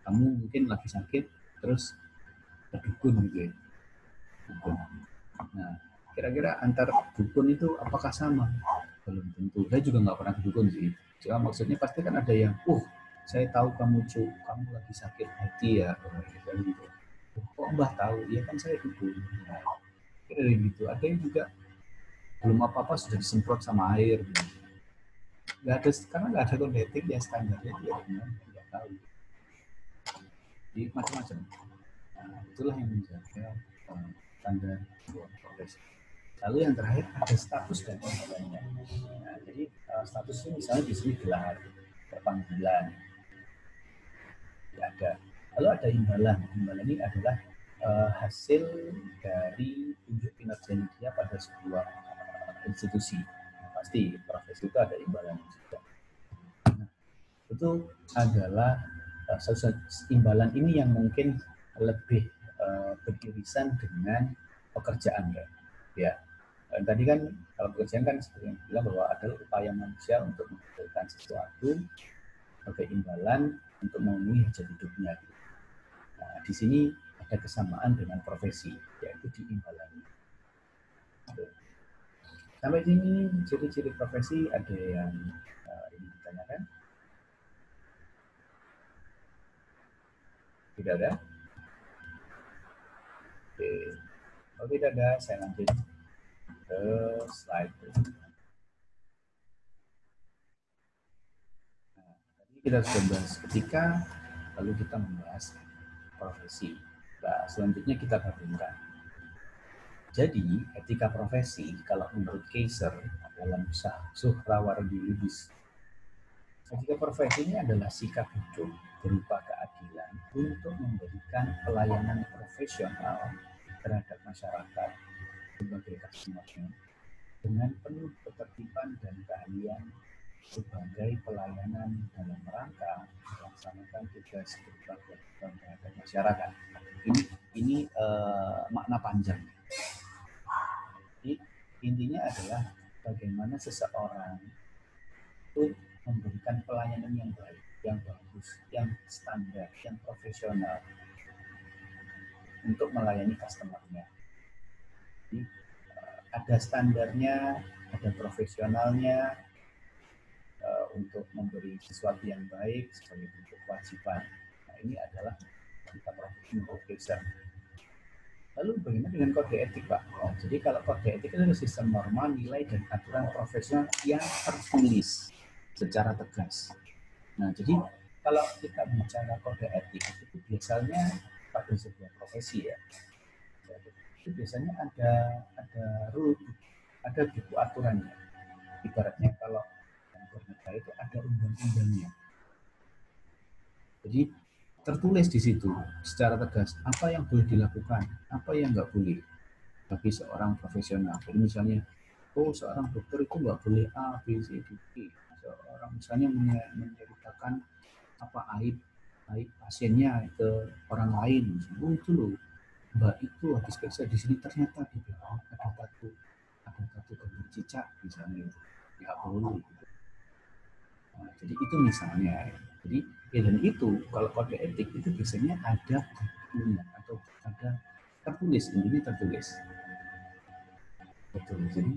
kamu mungkin lagi sakit ke terus dukun gitu ya. Dukun. Nah, kira-kira antar dukun itu apakah sama? Belum tentu. Saya juga nggak pernah dukun sih. Cuma maksudnya pasti kan ada yang, saya tahu kamu lagi sakit hati ya, gitu. Kok Mbah tahu? Ya kan saya dukun. Nah, kira gitu. Ada yang juga belum apa-apa sudah disemprot sama air. Gitu. Karena nggak ada kode etik yang standarnya dia nggak tahu. Jadi macam-macam. Nah, itulah yang menjaga standar profesi. Lalu yang terakhir ada status dan imbalannya. Nah, jadi statusnya misalnya di sini gelar, panggilan, ya ada. Lalu ada imbalan. Imbalan ini adalah hasil dari tunjuk kinerja dia pada sebuah institusi. Nah, pasti profesi itu ada imbalan juga. Nah, itu adalah imbalan ini yang mungkin lebih beririsan dengan pekerjaan ya. Tadi kan kalau pekerjaan kan seperti yang bilang bahwa ada upaya manusia untuk menghasilkan sesuatu sebagai imbalan untuk memenuhi hajat hidupnya. Nah, di sini ada kesamaan dengan profesi, yaitu di imbalan. Sampai sini ciri-ciri profesi ada yang ingin ditanyakan? Tidak ada? Oke. Kalau tidak ada, saya lanjut ke slide berikutnya. Nah, tadi kita sudah bahas etika, lalu kita membahas profesi. Nah, selanjutnya kita bandingkan. Jadi, etika profesi, kalau menurut Kaiser dalam Suhrawardi Lubis, etika profesi ini adalah sikap hidup berupa keadilan untuk memberikan pelayanan profesional terhadap masyarakat sebagai customer-nya dengan penuh ketertiban dan keahlian sebagai pelayanan dalam rangka melaksanakan tugas berupa kewajiban terhadap masyarakat. Ini makna panjang. Jadi intinya adalah bagaimana seseorang itu memberikan pelayanan yang baik, yang bagus, yang standar, yang profesional untuk melayani customer-nya. Jadi ada standarnya, ada profesionalnya untuk memberi sesuatu yang baik sebagai bentuk kewajiban. Nah, ini adalah kita profesi menurut Kaiser. Lalu bagaimana dengan kode etik, Pak? Jadi kalau kode etik itu adalah sistem norma, nilai, dan aturan profesional yang tertulis secara tegas. Nah, jadi kalau kita bicara kode etik itu biasanya pada sebuah profesi ya. Itu biasanya ada rule, ada buku aturannya. Ibaratnya kalau bernegara itu ada undang-undangnya. Jadi tertulis di situ secara tegas apa yang boleh dilakukan, apa yang nggak boleh bagi seorang profesional. Jadi misalnya, seorang dokter itu nggak boleh A, B, C, D, E. Seorang misalnya menceritakan aib pasiennya ke orang lain. Itu loh, Mbak itu habis periksa di sini ternyata di belakang ada tatu gambar cicak misalnya, nggak boleh. Nah, jadi itu misalnya. Jadi dan itu kalau kode etik itu biasanya ada bukunya atau ada tertulis, ini tertulis. Betul. Jadi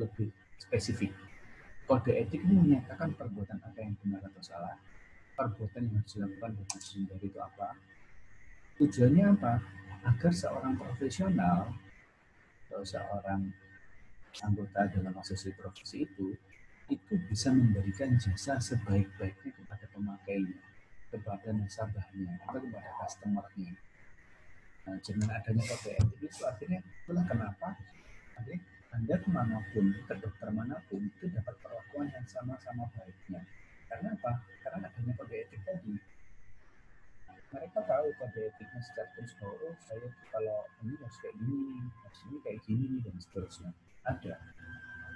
lebih spesifik. Kode etik ini menyatakan perbuatan apa yang benar atau salah, perbuatan yang harus dilakukan dan harus dihindari itu apa. Tujuannya apa? Agar seorang profesional atau seorang anggota dalam asosiasi profesi itu bisa memberikan jasa sebaik-baiknya kepada pemakainya, kepada nasabahnya, atau kepada customer-nya. Nah, dengan adanya kode etik itu akhirnya itulah kenapa Anda kemanapun, ke dokter manapun itu dapat perlakuan yang sama-sama baiknya. Karena apa? Karena adanya kode etik tadi. Mereka tahu kode etiknya secara terus bahwa saya kalau ini harus kayak gini, harus ini kayak gini, dan seterusnya. Ada.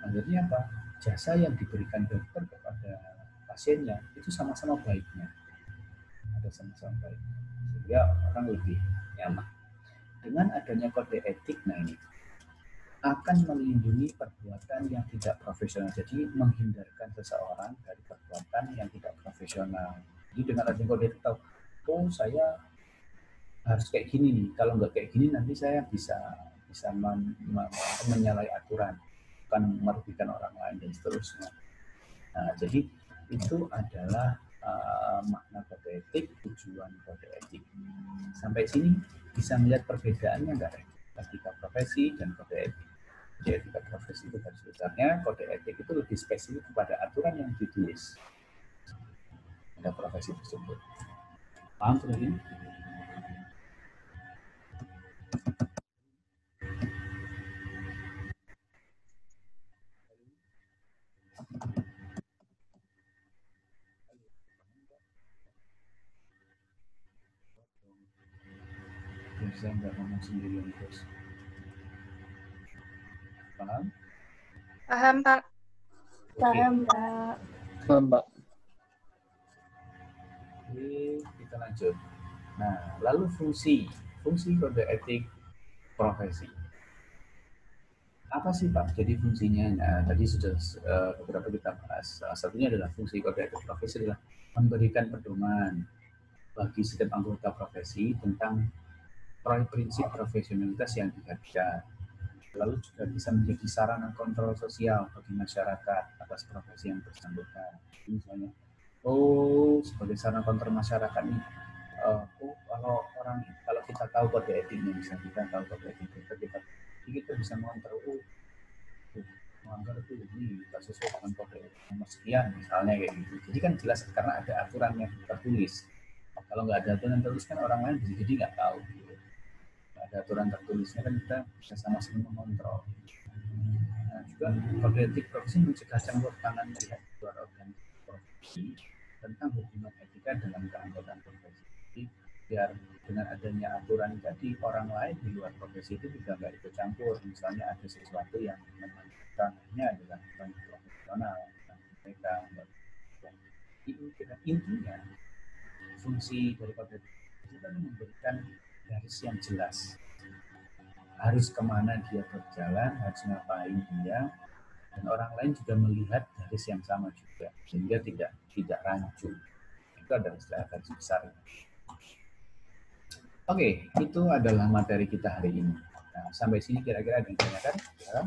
Akhirnya apa? Jasa yang diberikan dokter kepada pasiennya itu sama-sama baiknya. Ada sama-sama baik. Sehingga orang lebih nyaman. Dengan adanya kode etik, nah ini akan melindungi perbuatan yang tidak profesional. Jadi menghindarkan seseorang dari perbuatan yang tidak profesional. Jadi dengan adanya kode etik tahu, oh saya harus kayak gini nih, kalau nggak kayak gini nanti saya bisa menyalahi aturan, akan merugikan orang lain dan seterusnya. Nah, jadi itu adalah makna kode etik, tujuan kode etik. Sampai sini bisa melihat perbedaannya nggak? Etika profesi dan kode etik. Jadi etika profesi itu garis besarnya, kode etik itu lebih spesifik kepada aturan yang ditulis pada profesi tersebut. Paham sudah ini? Saya nggak ngomong sendirian terus. Paham? Paham, Pak. Paham, Pak. Paham, Pak. Oke, kita lanjut. Nah, lalu fungsi kode etik profesi. Apa sih Pak? Jadi fungsinya, nah, tadi sudah beberapa kita bahas. Salah satunya adalah fungsi kode etik profesi adalah memberikan pedoman bagi setiap anggota profesi tentang prinsip profesionalitas yang dihargai. Lalu juga bisa menjadi sarana kontrol sosial bagi masyarakat atas profesi yang bersangkutan. Misalnya, sebagai sarana kontrol masyarakat nih, kalau kita tahu kode etiknya, misalnya kita tahu kode etik kita bisa mengontrol, melanggar itu ini tidak sesuai dengan kode etik nomor sekian, misalnya kayak gitu. Jadi kan jelas karena ada aturan yang tertulis. Kalau nggak ada aturan tertulis kan orang lain bisa jadi nggak tahu. Ada aturan tertulisnya kan kita bisa sama-sama mengontrol. Nah, juga kode etik profesi mencegah campur tangan pihak luar organisasi profesi tentang hubungan etika dalam keanggotaan profesi. Jadi biar dengan adanya aturan tadi orang lain di luar profesi itu juga nggak ikut campur. Misalnya ada sesuatu yang ranahnya adalah profesional, mereka intinya fungsi dari kode etik itu memberikan garis yang jelas, harus kemana dia berjalan, harus ngapain dia, dan orang lain juga melihat garis yang sama juga, sehingga tidak rancu. Itu adalah istilah garis besar. Oke, itu adalah materi kita hari ini. Nah, sampai sini kira-kira ada yang ditanyakan? Ya?